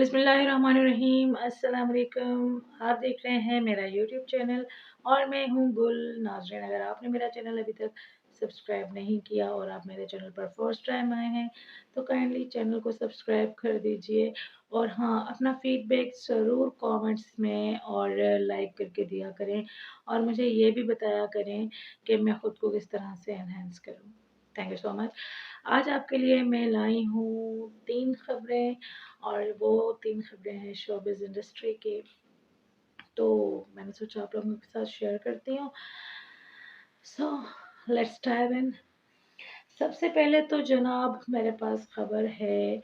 बिस्मिल्लाहिर्रहमानिर्रहीम। अस्सलाम वालेकुम। आप देख रहे हैं मेरा यूट्यूब चैनल और मैं हूं गुल नाज़रीन। अगर आपने मेरा चैनल अभी तक सब्सक्राइब नहीं किया और आप मेरे चैनल पर फर्स्ट टाइम आए हैं तो काइंडली चैनल को सब्सक्राइब कर दीजिए। और हाँ, अपना फीडबैक ज़रूर कमेंट्स में और लाइक करके दिया करें और मुझे ये भी बताया करें कि मैं ख़ुद को किस तरह से एनहेंस करूँ। Thank you so much. आज आपके लिए मैं लाई हूँ 3 खबरें और वो 3 खबरें हैं शोबिज़ इंडस्ट्री की। तो मैंने सोचा आप लोगों के साथ शेयर करती हूँ। So let's dive in. सबसे पहले तो जनाब मेरे पास खबर है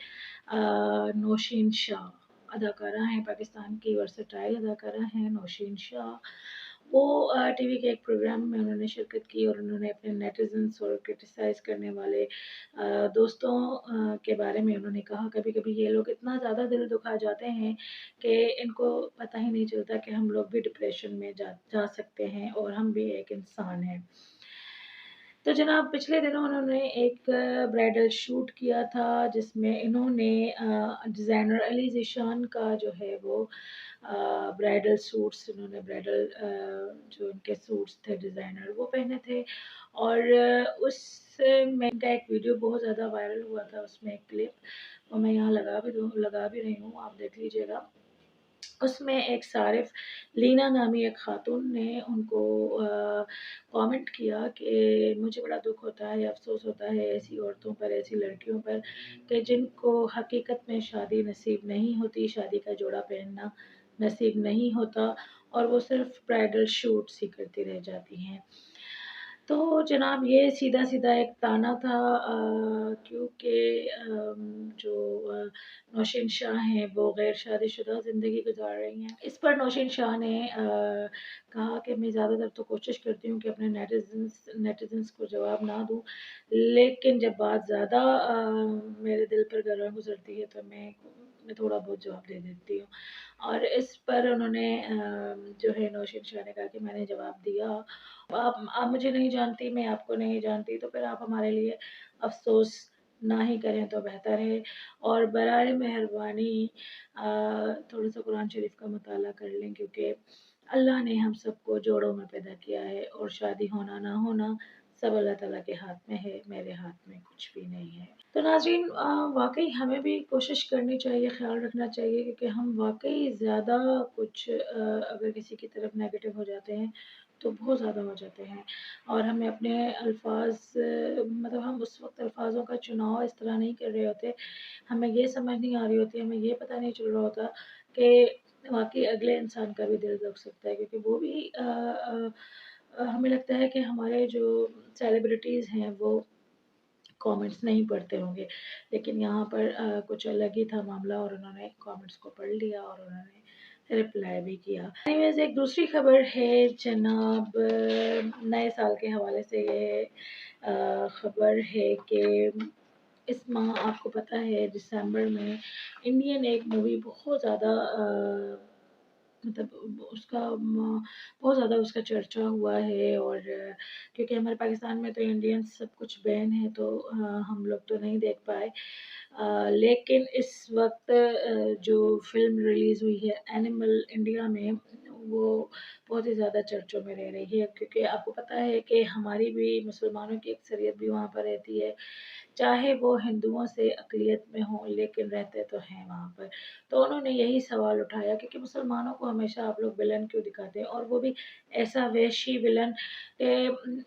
नौशीन शाह अदाकारा हैं, पाकिस्तान की वर्सेटाइल अदाकारा हैं नौशीन शाह। वो टीवी के एक प्रोग्राम में उन्होंने शिरकत की और उन्होंने अपने नेटिजन्स और क्रिटिसाइज़ करने वाले दोस्तों के बारे में उन्होंने कहा, कभी-कभी ये लोग इतना ज़्यादा दिल दुखा जाते हैं कि इनको पता ही नहीं चलता कि हम लोग भी डिप्रेशन में जा सकते हैं और हम भी एक इंसान हैं। तो जनाब पिछले दिनों उन्होंने एक ब्राइडल शूट किया था जिसमें इन्होंने डिज़ाइनर अली ज़ीशान का जो है वो ब्राइडल सूट्स इन्होंने ब्राइडल जो उनके सूट्स थे डिज़ाइनर वो पहने थे। और उसमें का एक वीडियो बहुत ज़्यादा वायरल हुआ था, उसमें एक क्लिप वो मैं यहाँ लगा भी रही हूँ, आप देख लीजिएगा। उसमें एक सारिफ लीना नामी एक खातून ने उनको कमेंट किया कि मुझे बड़ा दुख होता है, अफ़सोस होता है ऐसी औरतों पर, ऐसी लड़कियों पर कि जिनको हकीकत में शादी नसीब नहीं होती, शादी का जोड़ा पहनना नसीब नहीं होता और वो सिर्फ़ ब्राइडल शूट्स ही करती रह जाती हैं। तो जनाब ये सीधा-सीधा एक ताना था क्योंकि जो नौशीन शाह हैं वो गैर शादीशुदा ज़िंदगी गुज़ार रही हैं। इस पर नौशीन शाह ने कहा कि मैं ज़्यादातर तो कोशिश करती हूँ कि अपने नेटिज़न्स को जवाब ना दूँ, लेकिन जब बात ज़्यादा मेरे दिल पर गुज़रती है तो मैं थोड़ा बहुत जवाब दे देती हूँ। और इस पर उन्होंने जो है नौशीन शाह ने कहा कि मैंने जवाब दिया। आप मुझे नहीं जानती, मैं आपको नहीं जानती, तो फिर आप हमारे लिए अफ़सोस ना ही करें तो बेहतर है। और बराए मेहरबानी थोड़ा-सा कुरान शरीफ का मुताला कर लें क्योंकि अल्लाह ने हम सबको जोड़ों में पैदा किया है और शादी होना ना होना सब अल्लाह ताला के हाथ में है, मेरे हाथ में कुछ भी नहीं है। तो नाज़रीन वाक़ई हमें भी कोशिश करनी चाहिए, ख़्याल रखना चाहिए क्योंकि हम वाक़ई ज़्यादा कुछ अगर किसी की तरफ नेगेटिव हो जाते हैं तो बहुत ज़्यादा हो जाते हैं और हमें अपने अल्फ़ाज़ मतलब हम उस वक़्त अल्फ़ाज़ों का चुनाव इस तरह नहीं कर रहे होते, हमें ये समझ नहीं आ रही होती, हमें ये पता नहीं चल रहा होता कि वाक़ई अगले इंसान का भी दिल दुख सकता है क्योंकि वो भी हमें लगता है कि हमारे जो सेलिब्रिटीज़ हैं वो कमेंट्स नहीं पढ़ते होंगे, लेकिन यहाँ पर कुछ अलग ही था मामला और उन्होंने कमेंट्स को पढ़ लिया और उन्होंने रिप्लाई भी किया। एनीवेज़ एक दूसरी खबर है जनाब नए साल के हवाले से ये खबर है कि इस माह आपको पता है दिसंबर में इंडियन एक मूवी बहुत ज़्यादा मतलब उसका बहुत ज़्यादा उसका चर्चा हुआ है और क्योंकि हमारे पाकिस्तान में तो इंडियन सब कुछ बैन है तो हम लोग तो नहीं देख पाए। लेकिन इस वक्त जो फ़िल्म रिलीज़ हुई है एनिमल इंडिया में वो बहुत ही ज़्यादा चर्चों में रह रही है क्योंकि आपको पता है कि हमारी भी मुसलमानों की अक्सरियत भी वहाँ पर रहती है, चाहे वो हिंदुओं से अक़लियत में हों लेकिन रहते तो हैं वहाँ पर। तो उन्होंने यही सवाल उठाया कि मुसलमानों को हमेशा आप लोग विलन क्यों दिखाते हैं और वो भी ऐसा वहशी विलन।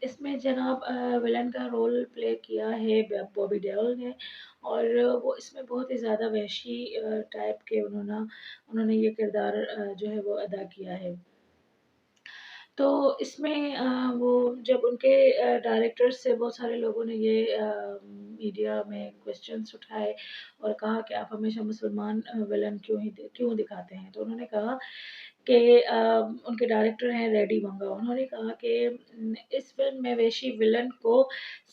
इसमें जनाब विलन का रोल प्ले किया है बॉबी देओल ने और वो इसमें बहुत ही ज़्यादा वहशी टाइप के उन्होंने ये किरदार जो है वो अदा किया है। तो इसमें वो जब उनके डायरेक्टर से बहुत सारे लोगों ने ये मीडिया में क्वेश्चंस उठाए और कहा कि आप हमेशा मुसलमान विलन क्यों दिखाते हैं? तो उन्होंने कहा کہ ان کے ڈائریکٹر ہیں ریڈی ونگا، انہوں نے کہا کہ اس فلم میں ویشی ولن کو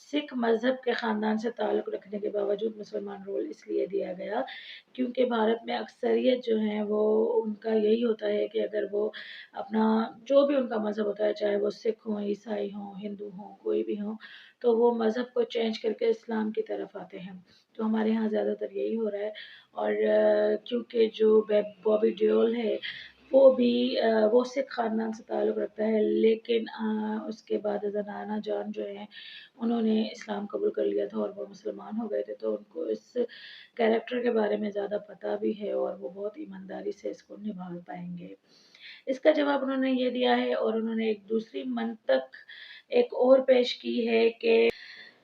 سکھ مذہب کے خاندان سے تعلق رکھنے کے باوجود مسلمان رول اس لیے دیا گیا کیونکہ بھارت میں اکثریت جو ہیں وہ ان کا یہی ہوتا ہے کہ اگر وہ اپنا جو بھی ان کا مذہب ہوتا ہے، چاہے وہ سکھ ہوں، عیسائی ہوں، ہندو ہوں، کوئی بھی ہوں، تو وہ مذہب کو چینج کر کے اسلام کی طرف آتے ہیں۔ تو ہمارے ہاں زیادہ تر یہی ہو رہا ہے، اور کیونکہ جو بابی دیول ہے وہ سکھ خاندان سے تعلق رکھتا ہے، لیکن اس کے بعد زنانہ جان جو ہیں انہوں نے اسلام قبول کر لیا تھا اور وہ مسلمان ہو گئے تھے، تو ان کو اس کیریکٹر کے بارے میں زیادہ پتہ بھی ہے اور وہ بہت ایمانداری سے اس کو نبھا پائیں گے۔ اس کا جواب انہوں نے یہ دیا ہے، اور انہوں نے ایک دوسری منطق ایک اور پیش کی ہے کہ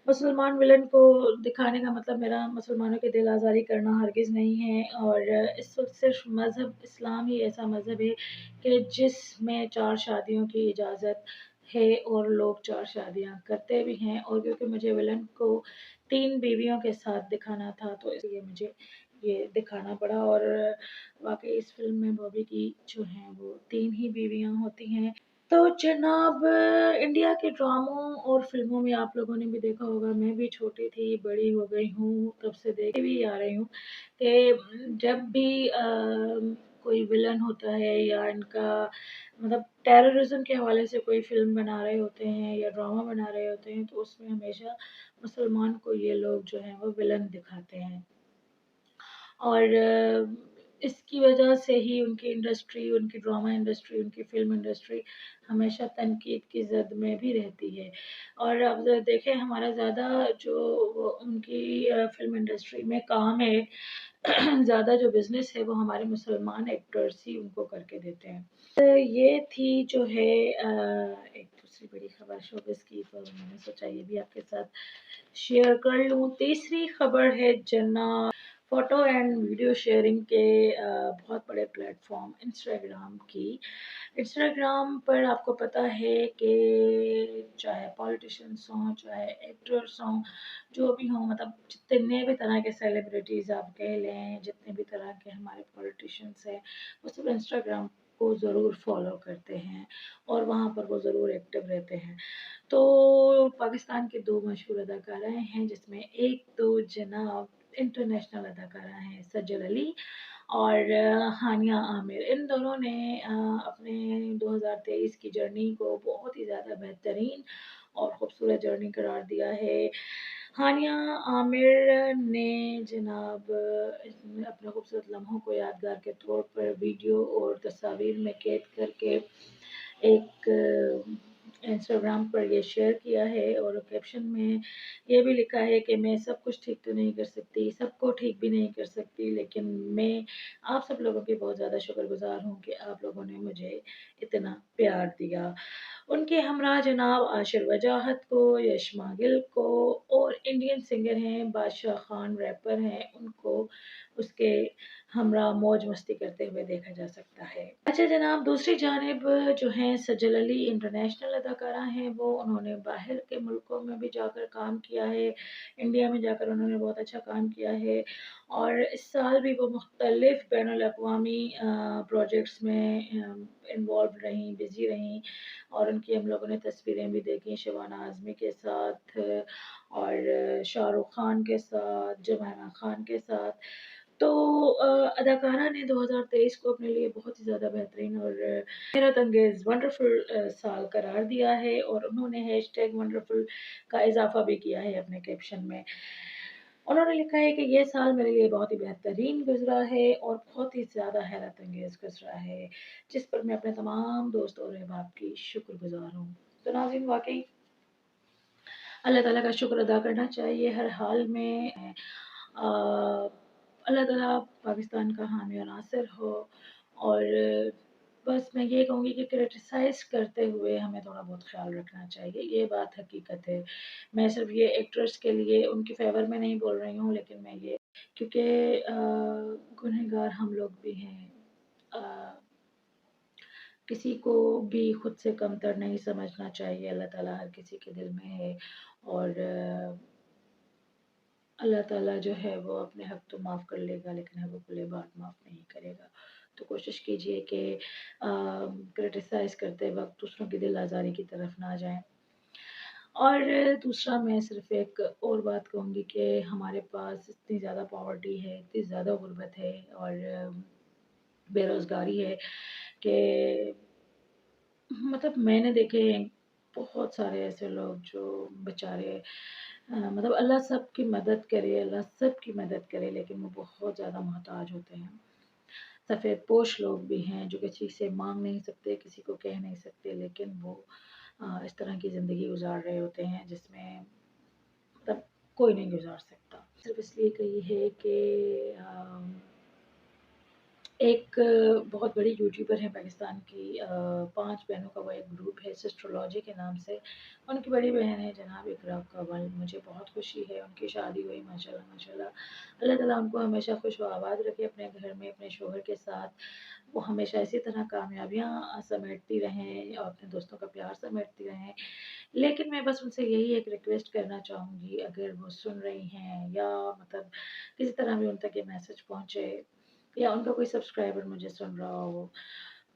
مسلمان ولن کو دکھانے کا مطلب میرا مسلمانوں کے دل آزاری کرنا ہرگز نہیں ہے، اور اس وقت صرف مذہب اسلام ہی ایسا مذہب ہے کہ جس میں 4 شادیوں کی اجازت ہے اور لوگ 4 شادیاں کرتے بھی ہیں، اور کیونکہ مجھے ولن کو 3 بیویوں کے ساتھ دکھانا تھا تو اس لیے مجھے یہ دکھانا پڑا، اور واقعی اس فلم میں بابی کی جو ہیں وہ 3 ہی بیویاں ہوتی ہیں۔ تو جناب، انڈیا کے ڈراموں اور فلموں میں آپ لوگوں نے بھی دیکھا ہوگا، میں بھی چھوٹی تھی، بڑی ہو گئی ہوں، تب سے دیکھ بھی آ رہی ہوں کہ جب بھی کوئی ولن ہوتا ہے یا ان کا مطلب ٹیررزم کے حوالے سے کوئی فلم بنا رہے ہوتے ہیں یا ڈرامہ بنا رہے ہوتے ہیں تو اس میں ہمیشہ مسلمان کو یہ لوگ جو ہیں وہ ولن دکھاتے ہیں، اور اس کی وجہ سے ہی ان کی انڈسٹری، ان کی ڈرامہ انڈسٹری، ان کی فلم انڈسٹری ہمیشہ تنقید کی زد میں بھی رہتی ہے۔ اور اب دیکھیں ہمارا زیادہ جو ان کی فلم انڈسٹری میں کام ہے، زیادہ جو بزنس ہے وہ ہمارے مسلمان ایکٹرس ہی ان کو کر کے دیتے ہیں۔ یہ تھی جو ہے ایک دوسری بڑی خبر شوبز کی، تو میں نے سوچا یہ بھی آپ کے ساتھ شیئر کر لوں۔ تیسری خبر ہے جناب فوٹو اینڈ ویڈیو شیئرنگ کے بہت بڑے پلیٹ فارم انسٹاگرام کی۔ انسٹاگرام پر آپ کو پتہ ہے کہ چاہے پولیٹیشنس ہوں، چاہے ایکٹرس ہوں، جو بھی ہوں، مطلب جتنے بھی طرح کے سیلیبریٹیز آپ کہہ لیں، جتنے بھی طرح کے ہمارے پولیٹیشنس ہیں، وہ سب انسٹاگرام کو ضرور فالو کرتے ہیں اور وہاں پر وہ ضرور ایکٹیو رہتے ہیں۔ تو پاکستان کے 2 مشہور اداکارائیں ہیں، جس میں ایک تو جناب انٹرنیشنل اداکارہ ہیں سجل علی اور ہانیہ عامر۔ ان دونوں نے اپنے 2023 کی جرنی کو بہت ہی زیادہ بہترین اور خوبصورت جرنی قرار دیا ہے۔ ہانیہ عامر نے جناب اپنے خوبصورت لمحوں کو یادگار کے طور پر ویڈیو اور تصاویر میں قید کر کے ایک انسٹاگرام پر یہ شیئر کیا ہے، اور کیپشن میں یہ بھی لکھا ہے کہ میں سب کچھ ٹھیک تو نہیں کر سکتی، سب کو ٹھیک بھی نہیں کر سکتی، لیکن میں آپ سب لوگوں کی بہت زیادہ شکر گزار ہوں کہ آپ لوگوں نے مجھے اتنا پیار دیا۔ ان کے ہمراہ جناب عاشر وجاہت کو، یشما گل کو، اور انڈین سنگر ہیں بادشاہ خان ریپر ہیں، ان کو اس کے ہمراہ موج مستی کرتے ہوئے دیکھا جا سکتا ہے۔ اچھا جناب، دوسری جانب جو ہیں سجل علی انٹرنیشنل اداکارہ ہیں، وہ انہوں نے باہر کے ملکوں میں بھی جا کر کام کیا ہے، انڈیا میں جا کر انہوں نے بہت اچھا کام کیا ہے، اور اس سال بھی وہ مختلف بین الاقوامی پروجیکٹس میں انوالو رہیں، بزی رہیں، اور ان کی ہم لوگوں نے تصویریں بھی دیکھیں شبانہ اعظمی کے ساتھ اور شاہ رخ خان کے ساتھ، جمیلہ خان کے ساتھ۔ تو اداکارہ نے 2023 کو اپنے لیے بہت ہی زیادہ بہترین اور حیرت انگیز ونڈرفل سال قرار دیا ہے، اور انہوں نے ہیش ٹیگ ونڈرفل کا اضافہ بھی کیا ہے اپنے کیپشن میں۔ انہوں نے لکھا ہے کہ یہ سال میرے لیے بہت ہی بہترین گزرا ہے اور بہت ہی زیادہ حیرت انگیز گزرا ہے، جس پر میں اپنے تمام دوستوں اور احباب کی شکر گزار ہوں۔ تو ناظرین، واقعی اللہ تعالیٰ کا شکر ادا کرنا چاہیے ہر حال میں۔ اللہ تعالیٰ پاکستان کا حامی و ناصر ہو، اور بس میں یہ کہوں گی کہ کرٹیسائز کرتے ہوئے ہمیں تھوڑا بہت خیال رکھنا چاہیے، یہ بات حقیقت ہے۔ میں صرف یہ ایکٹرس کے لیے ان کی فیور میں نہیں بول رہی ہوں، لیکن میں یہ کیونکہ گنہگار ہم لوگ بھی ہیں، کسی کو بھی خود سے کمتر نہیں سمجھنا چاہیے، اللہ تعالیٰ ہر کسی کے دل میں ہے، اور اللہ تعالیٰ جو ہے وہ اپنے حق تو معاف کر لے گا، لیکن حقوق العباد معاف نہیں کرے گا۔ तो कोशिश कीजिए कि क्रिटिसाइज़ करते वक़्त दूसरों की दिल आज़ारी की तरफ ना जाएँ। और दूसरा मैं सिर्फ़ एक और बात कहूँगी कि हमारे पास इतनी ज़्यादा पॉवर्टी है, इतनी ज़्यादा गुर्बत है और बेरोज़गारी है कि मतलब मैंने देखे हैं बहुत सारे ऐसे लोग जो बेचारे मतलब अल्लाह सबकी मदद करे, अल्लाह सबकी मदद करे, लेकिन वो बहुत ज़्यादा मोहताज होते हैं। सफ़ेद पोश लोग भी हैं जो किसी से माँग नहीं सकते, किसी को कह नहीं सकते, लेकिन वो इस तरह की ज़िंदगी गुज़ार रहे होते हैं जिसमें मतलब कोई नहीं गुज़ार सकता। सिर्फ़ इसलिए कही है कि एक बहुत बड़ी यूट्यूबर है पाकिस्तान की 5 बहनों का वो एक ग्रुप है सिस्टरोलॉजी के नाम से। उनकी बड़ी बहन है जनाब इकरा कंवल, मुझे बहुत खुशी है उनकी शादी हुई माशाल्लाह माशाल्लाह। अल्लाह ताला उनको हमेशा खुश व आबाद रखे अपने घर में अपने शौहर के साथ। वो हमेशा इसी तरह कामयाबियाँ समेटती रहें और अपने दोस्तों का प्यार समेटती रहें। लेकिन मैं बस उनसे यही एक रिक्वेस्ट करना चाहूँगी अगर वो सुन रही हैं या मतलब किसी तरह भी उन तक ये मैसेज पहुँचे या उनका कोई सब्सक्राइबर मुझे सुन रहा हो,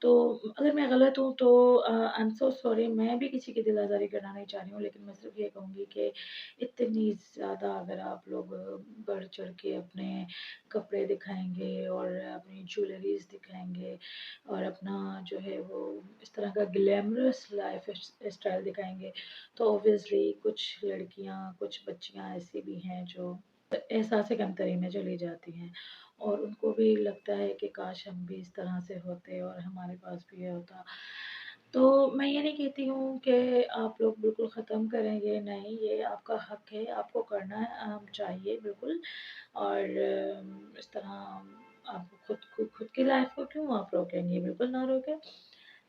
तो अगर मैं गलत हूँ तो आई एम सो सॉरी, मैं भी किसी की दिल आज़ारी करना नहीं चाह रही हूँ, लेकिन मैं सिर्फ़ ये कहूँगी कि इतनी ज़्यादा अगर आप लोग बढ़-चढ़ के अपने कपड़े दिखाएँगे और अपनी ज्वेलरीज़ दिखाएँगे और अपना जो है वो इस तरह का ग्लैमरस लाइफ़ स्टाइल दिखाएँगे, तो ऑब्वियसली कुछ लड़कियाँ, कुछ बच्चियाँ ऐसी भी हैं जो एहसास कमतरी में चली जाती हैं और उनको भी लगता है कि काश हम भी इस तरह से होते और हमारे पास भी ये होता। तो मैं ये नहीं कहती हूँ कि आप लोग बिल्कुल ख़त्म करें ये, नहीं, ये आपका हक़ है, आपको करना चाहिए बिल्कुल और इस तरह आप खुद की लाइफ़ को क्यों आप रोकेंगे? बिल्कुल ना रोकें।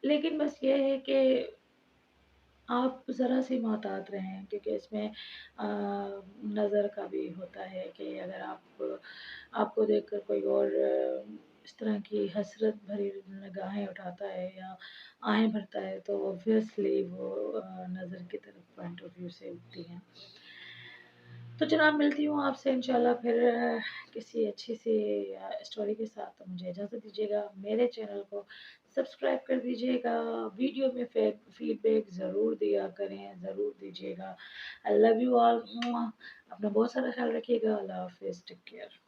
लेकिन बस ये है कि आप ज़रा-सी मोहतात रहें क्योंकि इसमें नज़र का भी होता है कि अगर आपको देखकर कोई और इस तरह की हसरत भरी निगाहें उठाता है या आहें भरता है तो ऑब्वियसली वो नज़र की तरफ पॉइंट ऑफ व्यू से उठती हैं। तो जनाब मिलती हूँ आपसे इंशाल्लाह फिर किसी अच्छी सी स्टोरी के साथ। तो मुझे इजाज़त दीजिएगा, मेरे चैनल को सब्सक्राइब कर दीजिएगा, वीडियो में फीडबैक ज़रूर दिया करें, ज़रूर दीजिएगा। I love you all. अपना बहुत सारा ख्याल रखिएगा। अल्लाह हाफ़िज़, टेक केयर।